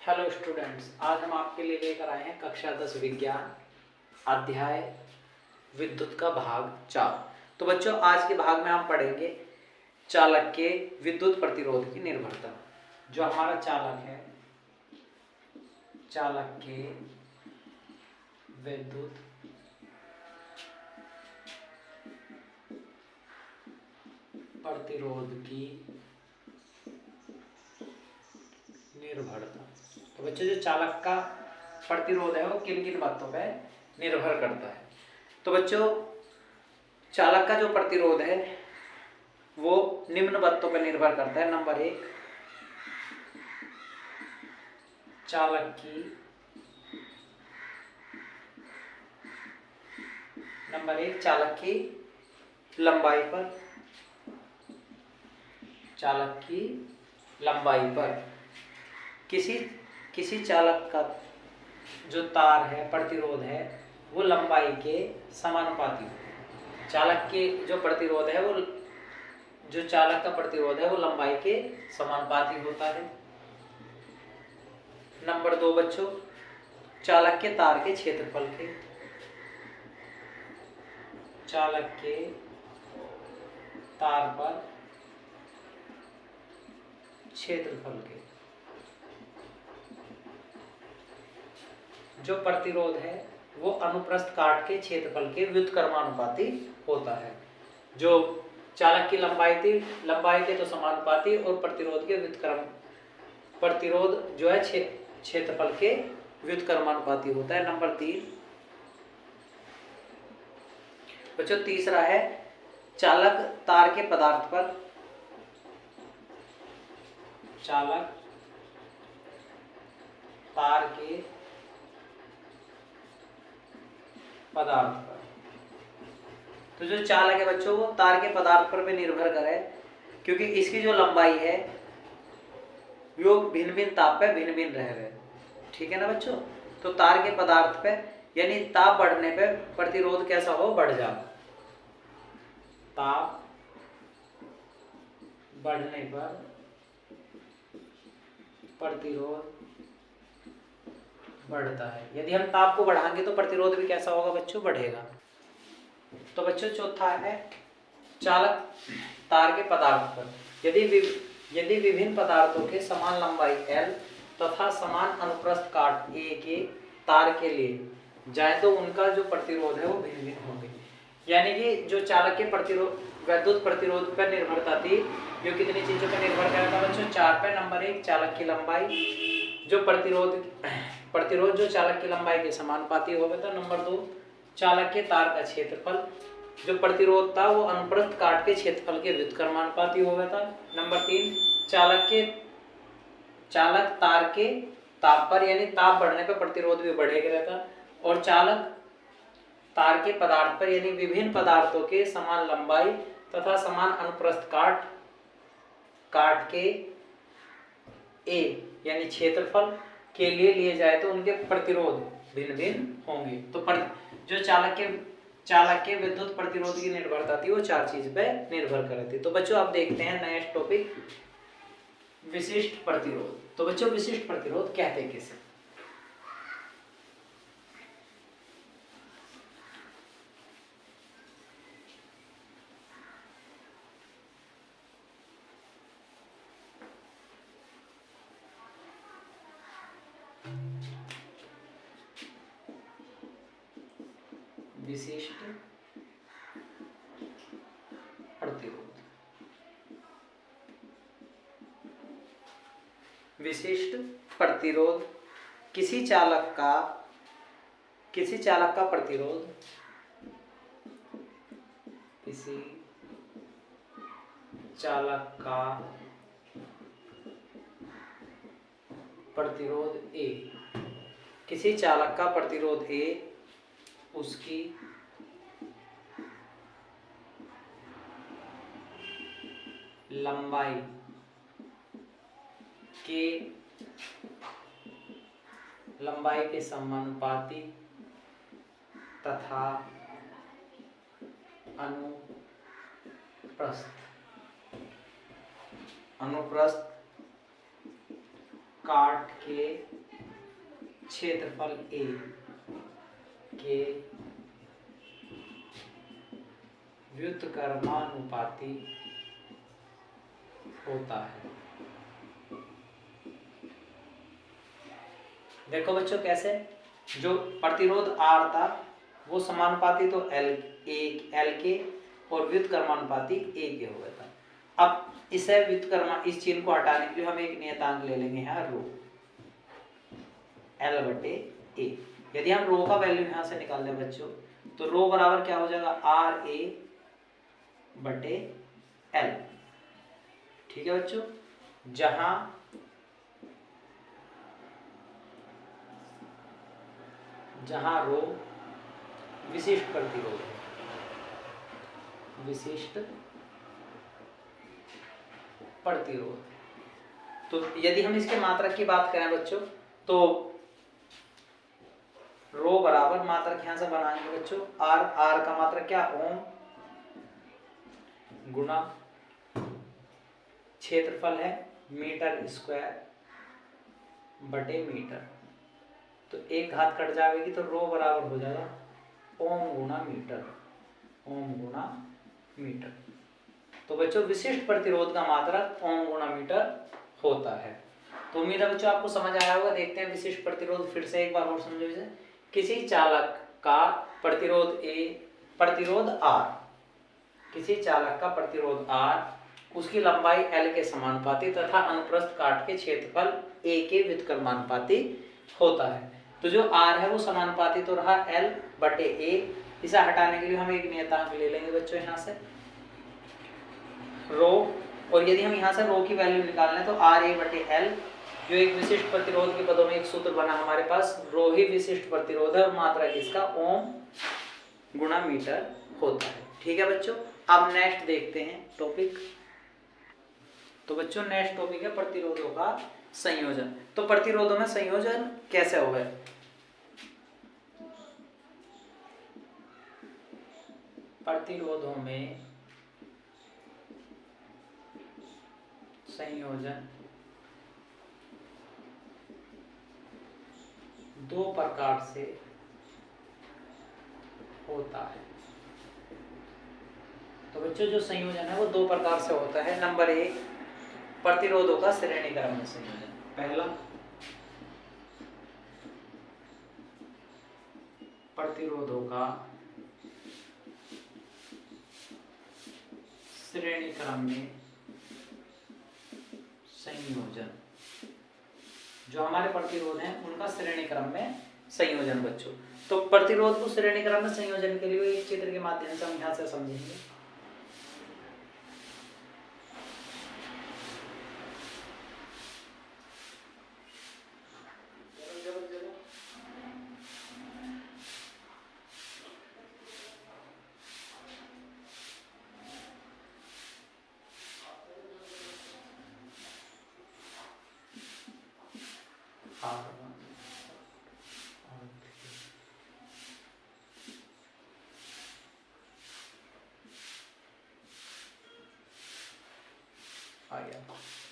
Hello students, आज हम आपके लिए लेकर आए हैं कक्षा 10 विज्ञान अध्याय विद्युत का भाग 4। तो बच्चों, आज के भाग में हम पढ़ेंगे चालक के विद्युत प्रतिरोध की निर्भरता। जो हमारा चालक है, चालक के विद्युत प्रतिरोध की निर्भरता। तो बच्चों, जो चालक का प्रतिरोध है वो किन किन बातों पर निर्भर करता है। तो बच्चों, चालक का जो प्रतिरोध है वो निम्न बातों पर निर्भर करता है। नंबर एक, चालक की चालक की लंबाई पर। चालक की लंबाई पर किसी चालक का जो तार है, प्रतिरोध है, वो लंबाई के समानुपाती हो। चालक के जो प्रतिरोध है वो जो चालक का प्रतिरोध है वो लंबाई के समानुपाती होता है। नंबर दो बच्चों, चालक के तार के क्षेत्रफल के। चालक के तार पर क्षेत्रफल के जो प्रतिरोध है वो अनुप्रस्थ काट के क्षेत्रफल के व्युत्क्रमानुपाती होता है। जो चालक की लंबाई के तो समानुपाती और प्रतिरोध के प्रतिरोध जो है क्षेत्रफल के व्युत्क्रमानुपाती होता है। नंबर तीन बच्चों, तीसरा है चालक तार के पदार्थ पर। चालक तार के पदार्थ पर। तो जो चालक है बच्चों वो तार के पदार्थ पर भी निर्भर करे, क्योंकि इसकी जो लंबाई है वो भिन्न भिन्न ताप पे भिन्न भिन्न रहे। ठीक है ना बच्चों। तो तार के पदार्थ पे यानी ताप बढ़ने पे प्रतिरोध कैसा हो, बढ़ जाए। ताप बढ़ने पर प्रतिरोध बढ़ता है। यदि हम ताप को बढ़ाएंगे तो प्रतिरोध भी कैसा होगा बच्चों, बढ़ेगा। तो बच्चों, चौथा है चालक तार के पदार्थ पर। यदि विभिन्न पदार्थों के समान लंबाई L तथा समान अनुप्रस्थ काट A के तार के लिए जाए तो उनका जो प्रतिरोध है वो भिन्न भिन्न होंगे। यानी कि जो चालक के विद्युत प्रतिरोध पर निर्भरता थी, जो कितनी चीजों पर निर्भर करता बच्चों, 4 पे। नंबर एक, चालक की लंबाई। जो प्रतिरोध जो चालक की लंबाई के समानुपाती होगा था। नंबर दो, चालक के तार का क्षेत्रफल। जो प्रतिरोध था वो अनुप्रस्थ काट के क्षेत्रफल के व्युत्क्रमानुपाती होगा था। नंबर तीन, चालक तार के ताप पर, यानी ताप बढ़ने पर प्रतिरोध भी बढ़ेगा रहता। और चालक तार के पदार्थ पर, यानी विभिन्न पदार्थों के समान लंबाई तथा समान अनुप्रस्थ काट के A यानी क्षेत्रफल के लिए लिए जाए तो उनके प्रतिरोध भिन्न भिन्न होंगे। तो जो चालक के विद्युत प्रतिरोध की निर्भरता थी वो 4 चीज पे निर्भर कर रही थी। तो बच्चों, आप देखते हैं नेक्स्ट टॉपिक, विशिष्ट प्रतिरोध। तो बच्चों, विशिष्ट प्रतिरोध कहते किसे? विशिष्ट प्रतिरोध। विशिष्ट प्रतिरोध किसी चालक का प्रतिरोध, किसी चालक का प्रतिरोध A, किसी चालक का प्रतिरोध A उसकी लंबाई के समानुपाती तथा अनुप्रस्थ काट के क्षेत्रफल A के व्युत्क्रमानुपाती होता है। देखो बच्चों कैसे, जो प्रतिरोध R था वो समानुपाती तो L के और व्युत्क्रमानुपाती A के हो गया था। अब इसे व्युत्क्रम इस चिन्ह को हटाने के लिए हम एक नियतांक ले लेंगे यहाँ रो L बटे A। यदि हम रो का वैल्यू यहाँ से निकाल दें बच्चों तो रो बराबर क्या हो जाएगा RA बटे L। ठीक है बच्चों, जहां रो विशिष्ट प्रतिरोध है, विशिष्ट प्रतिरोध। तो यदि हम इसके मात्रक की बात करें बच्चों तो रो बराबर मात्रक यहां से बनाएंगे बच्चों R का मात्रक क्या ओम गुना क्षेत्रफल है मीटर स्क्वायर बटे मीटर। तो एक घात कट जाएगी तो रो बराबर हो जाएगा ओम गुना मीटर, ओम गुना मीटर। तो बच्चों विशिष्ट प्रतिरोध का मात्रक ओम गुना मीटर होता है। तो उम्मीद है बच्चों आपको समझ आया होगा। देखते हैं विशिष्ट प्रतिरोध फिर से एक बार और समझो इसे। किसी चालक का प्रतिरोध R, किसी चालक का प्रतिरोध R उसकी लंबाई L के समानुपाती तथा अनुप्रस्थ काट के क्षेत्रफल A के व्युत्क्रमानुपाती होता है। तो जो R है वो समानुपाती तो रहा L बटे A। इसे हटाने के लिए हम एक नियतांक ले लेंगे बच्चों यहाँ से रो, और यदि हम यहाँ से रो की वैल्यू निकाल लें तो RA बटे L, जो एक विशिष्ट प्रतिरोध के पदों में एक सूत्र बना हमारे पास, रो ही विशिष्ट प्रतिरोध है और मात्रक इसका ओम गुणा मीटर होता है। ठीक है बच्चों, अब नेक्स्ट देखते हैं टॉपिक। तो बच्चों नेक्स्ट टॉपिक है प्रतिरोधों का संयोजन। तो प्रतिरोधों में संयोजन कैसे होगा? प्रतिरोधों में संयोजन दो प्रकार से होता है। तो बच्चों जो संयोजन है वो दो प्रकार से होता है। नंबर एक, प्रतिरोधों का श्रेणी क्रम में संयोजन। पहला, प्रतिरोधों का श्रेणी क्रम में संयोजन। जो हमारे प्रतिरोध हैं उनका श्रेणी क्रम में संयोजन बच्चों। तो प्रतिरोध को श्रेणी क्रम में संयोजन के लिए एक चित्र के माध्यम से हम यहाँ से समझेंगे।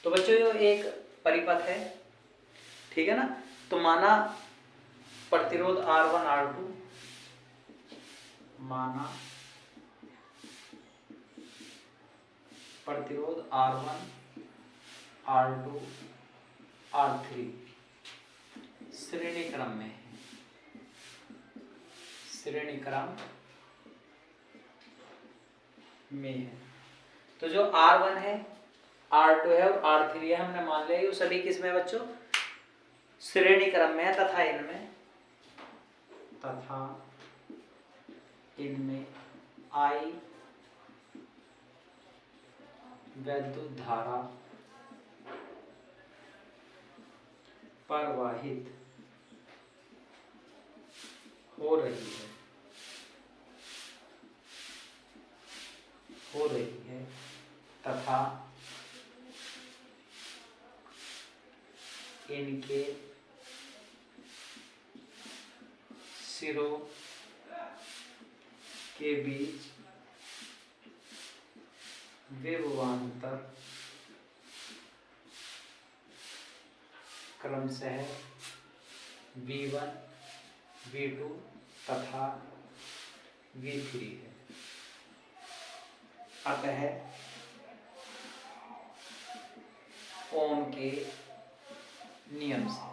तो बच्चों ये एक परिपथ है, ठीक है ना। तो माना प्रतिरोध R1 R2, माना प्रतिरोध R1 R2 R3 श्रेणी क्रम में है, श्रेणी क्रम में है। तो जो R1 है, R2 है और R3 है, हमने मान लिया ये सभी किस में बच्चों? श्रेणी क्रम में है तथा इनमें I वैद्युत धारा प्रवाहित हो रही है तथा इनके सिरों के बीच विभवांतर क्रमशः V1, V2 तथा V3 है। अतः ओम के नियम से।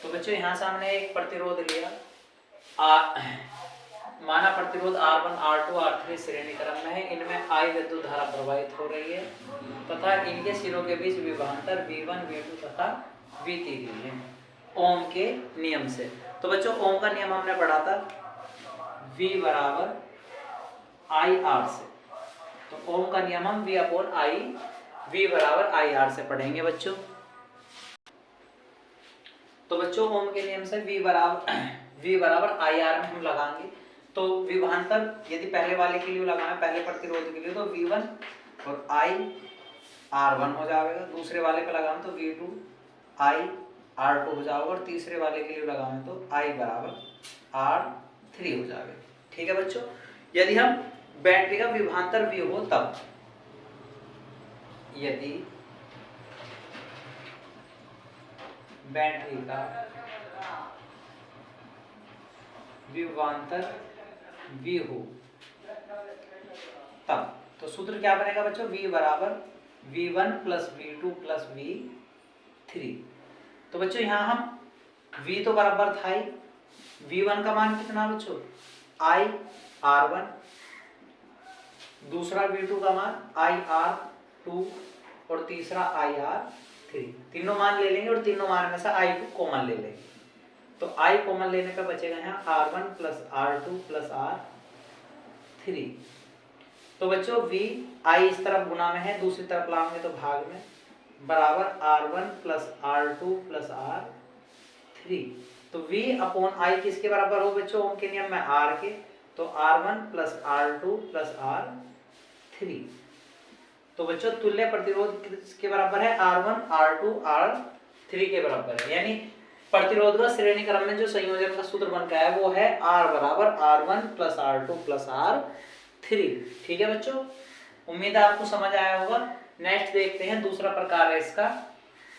तो बच्चों यहाँ से हमने एक प्रतिरोध लिया, माना प्रतिरोध R1, R2, R3 श्रेणी क्रम में है। इनमें I विद्युत धारा प्रवाहित हो रही है तथा इनके सिरों के बीच विभवांतर V1, V2 तथा V3 है ओम के नियम से। तो बच्चों ओम का नियम हमने पढ़ा था V बराबर IR से। तो ओम का नियम हम V बराबर IR से पढ़ेंगे बच्चों। तो बच्चों ओम के नियम से V बराबर IR में हम लगाएंगे। तो विभवांतर यदि पहले वाले के लिए लगाएं, पहले प्रतिरोध के लिए, तो V1 और I R1 हो जाएगा। दूसरे वाले पे लगाएं तो V2 I R2 हो जाएगा और तीसरे वाले के लिए लगाएं तो I बराबर R3 हो जाएगा। ठीक है बच्चों। यदि हम बैटरी का विभवांतर V हो तब, यदि बैटरी का विभवांतर V हो तब, तो सूत्र क्या बनेगा बच्चों? V बराबर V1 plus V2 plus V3। तो बच्चों यहाँ हम V तो बराबर था ही, V1 का मान कितना बच्चों? I R1, दूसरा V2 का मान I R2 और तीसरा I R3। तीनों मान ले लेंगे और तीनों मान में से I को कॉमन ले लेंगे। तो I कॉमन लेने पे बचेगा यहाँ R1 plus R2 plus R3। तो बच्चों V I इस तरफ गुना में है, दूसरी तरफ लाएंगे तो भाग में, बराबर R1 plus R2 plus R3। तो V अपॉन I किसके बराबर हो बच्चों ओम के नियम में? R के। तो R1 plus R2 plus R3। तो बच्चों तुल्य प्रतिरोध किसके बराबर है? R1 R2 R3 के बराबर है। यानी प्रतिरोध का श्रेणी क्रम में जो संयोजन का सूत्र बन गया है वो है R बराबर R1 plus R2 plus R3। ठीक है बच्चों, उम्मीद है आपको समझ आया होगा। नेक्स्ट देखते हैं, दूसरा प्रकार है इसका।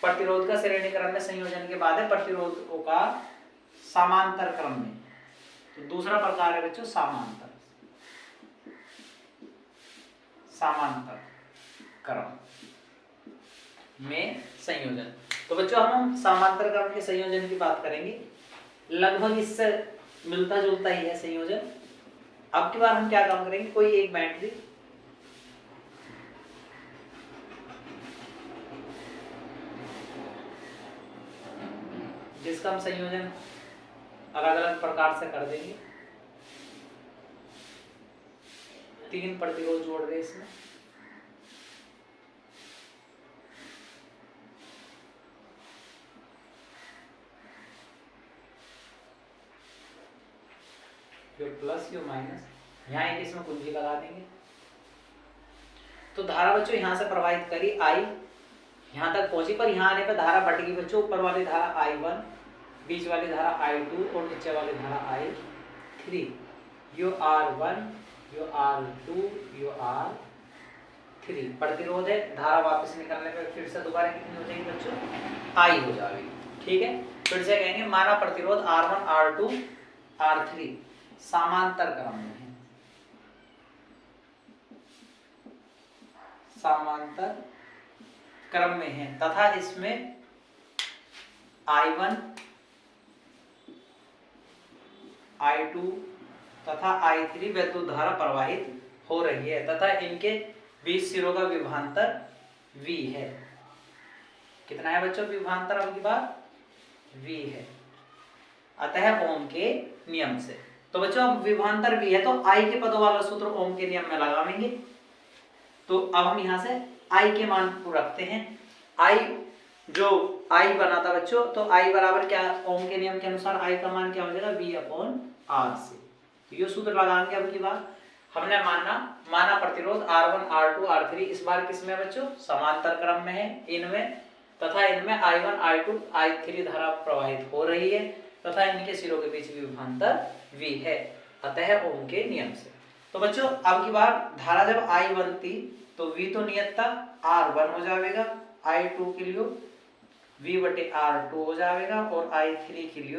प्रतिरोध का श्रेणी क्रम में संयोजन के बाद है प्रतिरोधों का समांतर क्रम में। तो दूसरा प्रकार है बच्चों समांतर क्रम में संयोजन। तो बच्चों हम समांतर क्रम के संयोजन की बात करेंगे। लगभग इससे मिलता जुलता ही है संयोजन। अब की बार हम क्या काम करेंगे, कोई एक बैटरी जिसका हम संयोजन अलग अलग प्रकार से कर देंगे। 3 प्रतिरोध जोड़ दे इसमें, जो प्लस जो माइनस, यहाँ एक इसमें कुंजी लगा देंगे। तो धारा बच्चों यहाँ से प्रवाहित करी I, यहाँ तक पहुंची, पर यहाँ आने पर धारा बढ़ गई बच्चों। ऊपर वाली धारा I1, बीच वाली धारा I2 और नीचे वाली धारा I3। यो R1, यो R2, यो R3 प्रतिरोध है। धारा वापस निकलने पर फिर से दोबारा कितनी हो जाएगी बच्चों? I हो जाएगी। ठीक है, फिर से कहेंगे माना प्रतिरोध R1 R2 R3 समांतर क्रम में है, समांतर क्रम में है तथा इसमें I1 I2 तथा I3 विद्युत धारा प्रवाहित हो रही है तथा इनके बीच सिरों का विभवांतर V है। कितना है बच्चों विभवांतर? अब की बात V है, अतः ओम के नियम से। तो बच्चों अब विभवांतर V है तो I के पदों वाला सूत्र ओम के नियम में लगाएंगे। तो अब हम यहाँ से I के मान को रखते हैं। I जो I बना था बच्चों, तो I बराबर क्या ओम के नियम के अनुसार I का मान क्या हो जाएगा? V अपॉन R से। तो ये सूत्र लगाएंगे। अब की बार हमने माना प्रतिरोध R1 R2 R3 इस बार किसमें बच्चों? समांतर क्रम में है इनमें, तथा इनमें I1 I2 I3 धारा प्रवाहित हो रही है तथा इनके सिरों के बीच विभवांतर V है, अतः ओम के नियम से। तो बच्चों अब की बार धारा जब I बनती तो V तो नियत था R1 हो जाएगा I2 के लिए V/R2 हो जाएगा और I3 के लिए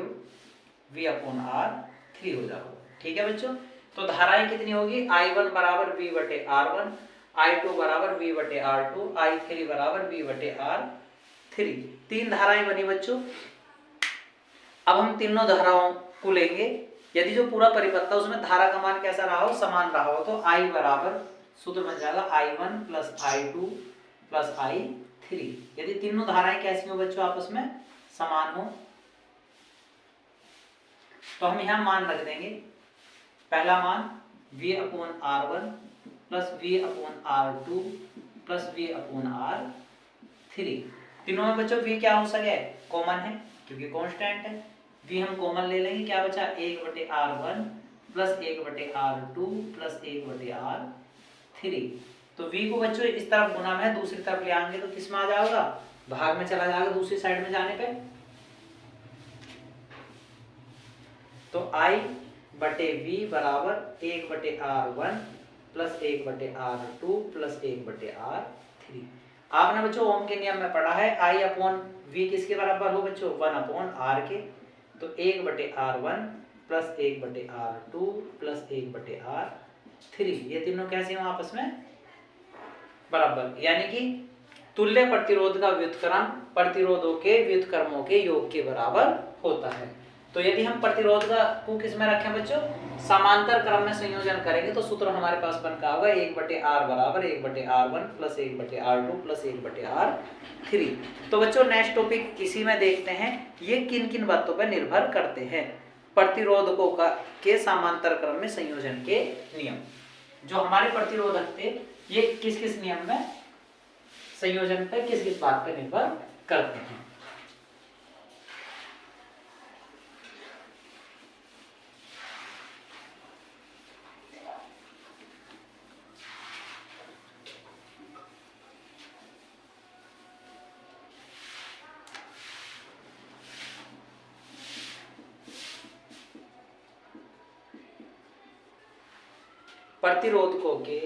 V/R3 हो जाएगा। ठीक है बच्चों, तो धाराएं कितनी होगी, I1 बराबर V/R1, I2 बराबर V/R2, I3 बराबर V/R3। तीन धाराएं बनी बच्चों। अब हम तीनों धाराओं को लेंगे। यदि जो पूरा परिपथ था उसमें धारा का मान कैसा रहा हो, समान रहा हो, तो I बराबर सूत्र बन जाएगा I1 plus I2 plus I3। यदि तीनों धाराएं कैसी हो बच्चों, आपस में समान हो, तो हम यहां मान रख देंगे। पहला मान V/R1 plus V/R2 plus V/R3। तीनों में बच्चों V क्या हो सके, कॉमन है क्योंकि कांस्टेंट है। V हम कॉमन ले लेंगे, क्या बचा 1/R1 plus 1/R2 plus 1/R3। तो V को बच्चों इस तरफ गुना में दूसरी तरफ ले आएंगे तो किस में आ जाएगा, भाग में चला जाएगा दूसरी साइड में जाने पे। तो I/V बराबर 1/R1 plus 1/R2 plus 1/R3। आपने बच्चों ओम के नियम में पढ़ा है I/V किसके बराबर हो बच्चों, 1/R के। तो 1/R1 plus 1/R2 plus 1/R3, ये तीनों कैसे हो आपस में बराबर, यानी कि तुल्य प्रतिरोध का व्युत्क्रम प्रतिरोधों के व्युत्क्रमों के योग के बराबर होता है। तो यदि हम प्रतिरोध को किस में रखें बच्चों, समांतर क्रम में संयोजन करेंगे तो सूत्र हमारे पास बन का होगा 1/R बराबर 1/R1 plus 1/R2 plus 1/R3। तो बच्चों नेक्स्ट टॉपिक इसी में देखते हैं, ये किन किन बातों पर निर्भर करते हैं, प्रतिरोधकों का के समांतर क्रम में संयोजन के नियम। जो हमारे प्रतिरोधक थे ये किस किस नियम में संयोजन पर किस किस बात पर निर्भर करते हैं। प्रतिरोधकों के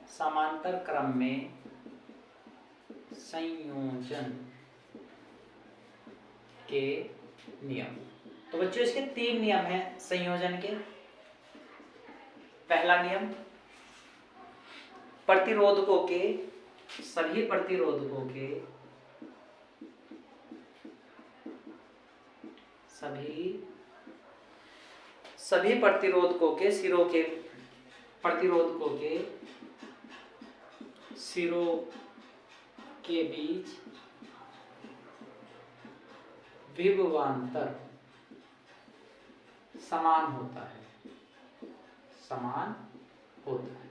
समांतर क्रम में संयोजन के नियम। तो बच्चों इसके तीन नियम हैं संयोजन के। पहला नियम, प्रतिरोधकों के सभी प्रतिरोधकों के सभी प्रतिरोधकों के सिरों के प्रतिरोधकों के सिरों के बीच विभवांतर समान होता है, समान होता है।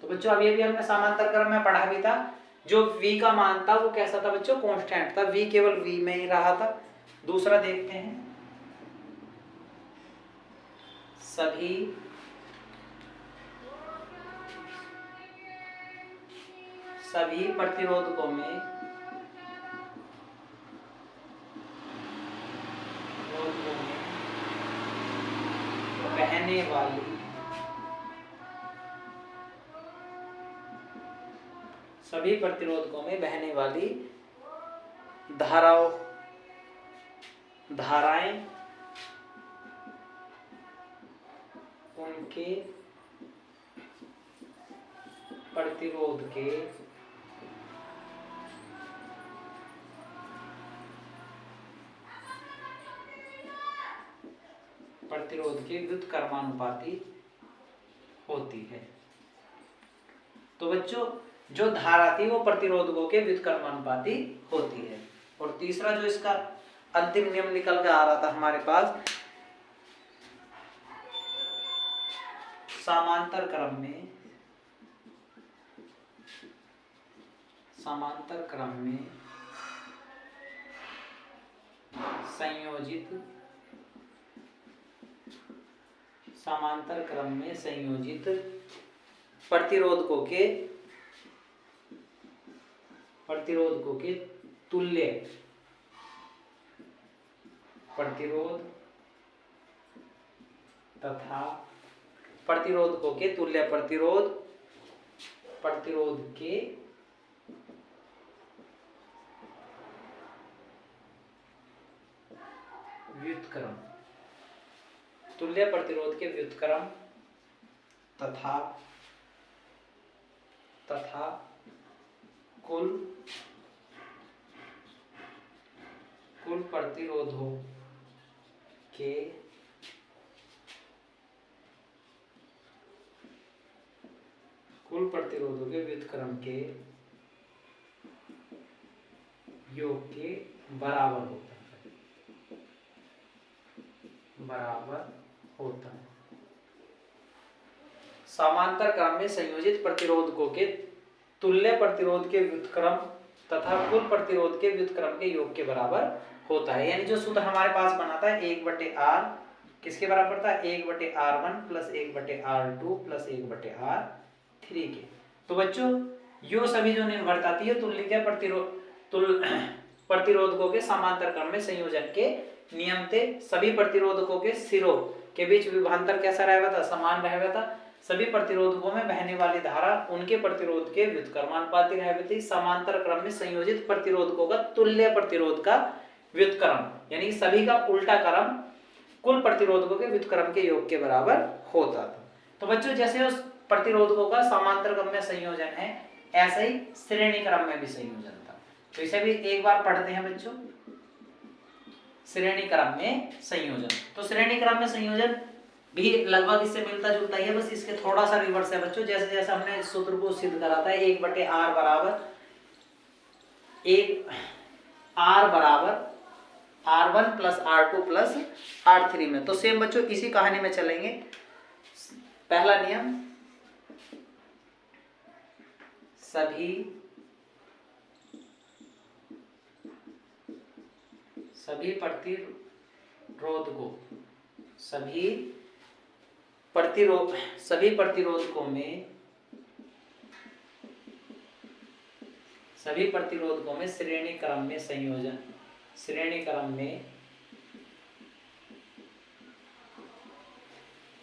तो बच्चों अब ये भी हमने समांतर क्रम में पढ़ा भी था। जो V का मान था वो कैसा था बच्चों, कांस्टेंट था, V केवल V में ही रहा था। दूसरा देखते हैं, सभी प्रतिरोधकों में बहने वाली सभी प्रतिरोधकों में बहने वाली धाराएं उनके प्रतिरोध के व्युत्क्रमानुपाती होती है। तो बच्चों जो धारा थी वो प्रतिरोधकों के व्युत्क्रमानुपाती होती है। और तीसरा जो इसका अंतिम नियम निकल के आ रहा था हमारे पास, समांतर क्रम में संयोजित प्रतिरोधकों के तुल्य प्रतिरोध तथा प्रतिरोधकों के तुल्य प्रतिरोध के व्युत्क्रम, तुल्य प्रतिरोध के व्युत्क्रम तथा कुल प्रतिरोधों के व्युत्क्रम के योग के बराबर होता है। समांतर क्रम में संयोजित प्रतिरोधकों के तुल्य प्रतिरोध के व्युत्क्रम तथा कुल प्रतिरोध के व्युत्क्रम के योग के बराबर होता है। यानी जो सूत्र हमारे पास बनाता है 1/r किसके बराबर होता है? 1/r1 plus 1/r2 plus 1/r3 के। तो बच्चों यो सभी जो निर्भरताती है तुल्य प्रतिरोधकों के समांतर क्रम में संयोजन के नियम थे। सभी प्रतिरोधकों के सिरों के बीच विभवांतर कैसा रहेगा था? समान रहेगा था। सभी प्रतिरोधकों में बहने वाली धारा उनके प्रतिरोध के व्युत्क्रमानुपाती रहेगी थी। समांतर क्रम में संयोजित प्रतिरोधकों का तुल्य प्रतिरोध का व्युत्क्रम यानी सभी का उल्टा क्रम कुल प्रतिरोधकों के व्युत्क्रम के योग के बराबर होता था। तो बच्चों जैसे उस प्रतिरोधकों का समांतर क्रम में संयोजन है ऐसा ही श्रेणी क्रम में भी संयोजन था। तो इसे भी एक बार पढ़ते हैं बच्चों, श्रेणी क्रम में संयोजन। तो श्रेणी क्रम में संयोजन भी लगभग इससे मिलता जुलता ही है, बस इसके थोड़ा सा रिवर्स है बच्चों। जैसे जैसे हमने सूत्र को सिद्ध करा था 1/r बराबर r1 plus r2 plus r3 में। तो सेम बच्चों इसी कहानी में चलेंगे। पहला नियम, सभी प्रतिरोधकों में श्रेणी क्रम में संयोजन,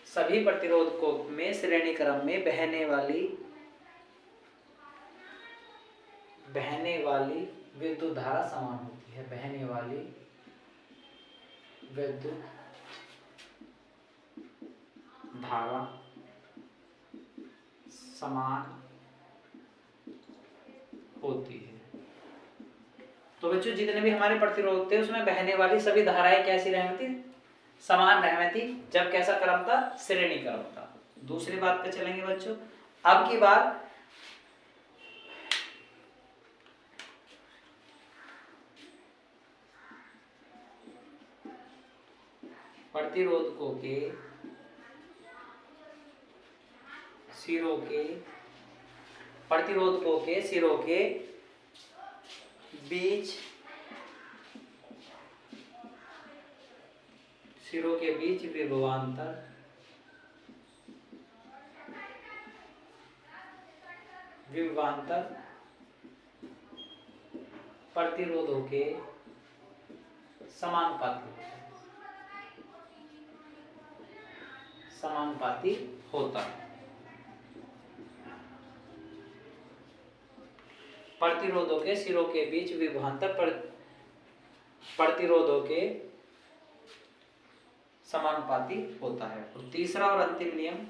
सभी प्रतिरोधकों में श्रेणी क्रम में बहने वाली विद्युत धारा समान होती है। बहने वाली विद्युत धारा समान होती है। तो बच्चों जितने भी हमारे प्रतिरोध थे उसमें बहने वाली सभी धाराएं कैसी रहती? समान रहती। जब कैसा क्रम था? श्रेणी क्रम था। दूसरी बात पे चलेंगे बच्चों। अब की बार प्रतिरोधकों के सिरों के बीच विभवांतर प्रतिरोधों के समानुपाती होता है। प्रतिरोधों के सिरों के बीच विभवांतर प्रतिरोधों के समानुपाती होता है। और तीसरा और अंतिम नियम,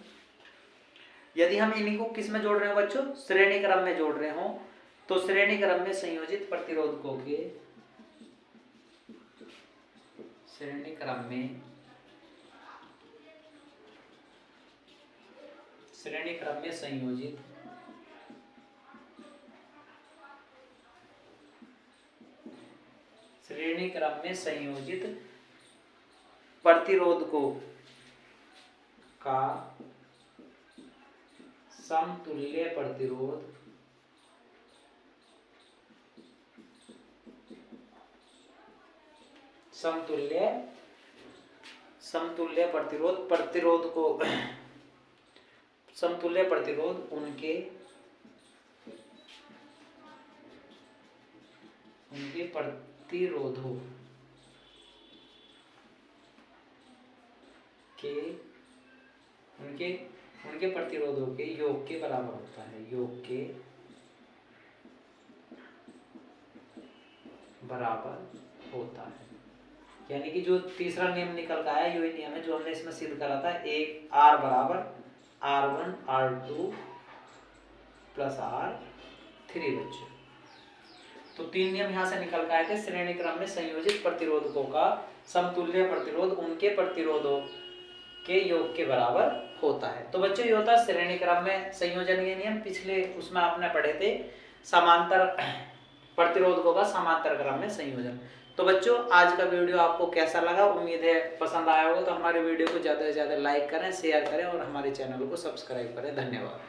यदि हम इन्हीं को किस में जोड़ रहे हो बच्चों? श्रेणी क्रम में जोड़ रहे हो, तो श्रेणी क्रम में संयोजित प्रतिरोधकों के श्रेणी क्रम में संयोजित प्रतिरोधकों का समतुल्य प्रतिरोध उनके प्रतिरोधों के उनके प्रतिरोधों के योग के बराबर होता है, योग के बराबर होता है। यानी कि जो तीसरा नियम निकल का आया यही नियम है जो हमने इसमें सिद्ध करा था, एक R बराबर R1 R2 प्लस R3 बच्चों। तो 3 नियम यहाँ से निकल के आए थे। श्रेणी क्रम में संयोजित प्रतिरोधकों का समतुल्य प्रतिरोध उनके प्रतिरोधों के योग के बराबर होता है। तो बच्चों ये होता है श्रेणी क्रम में संयोजन के नियम। पिछले उसमें आपने पढ़े थे समांतर प्रतिरोधकों का समांतर क्रम में संयोजन। तो बच्चों आज का वीडियो आपको कैसा लगा, उम्मीद है पसंद आया होगा। तो हमारे वीडियो को ज़्यादा से ज़्यादा लाइक करें, शेयर करें और हमारे चैनल को सब्सक्राइब करें। धन्यवाद।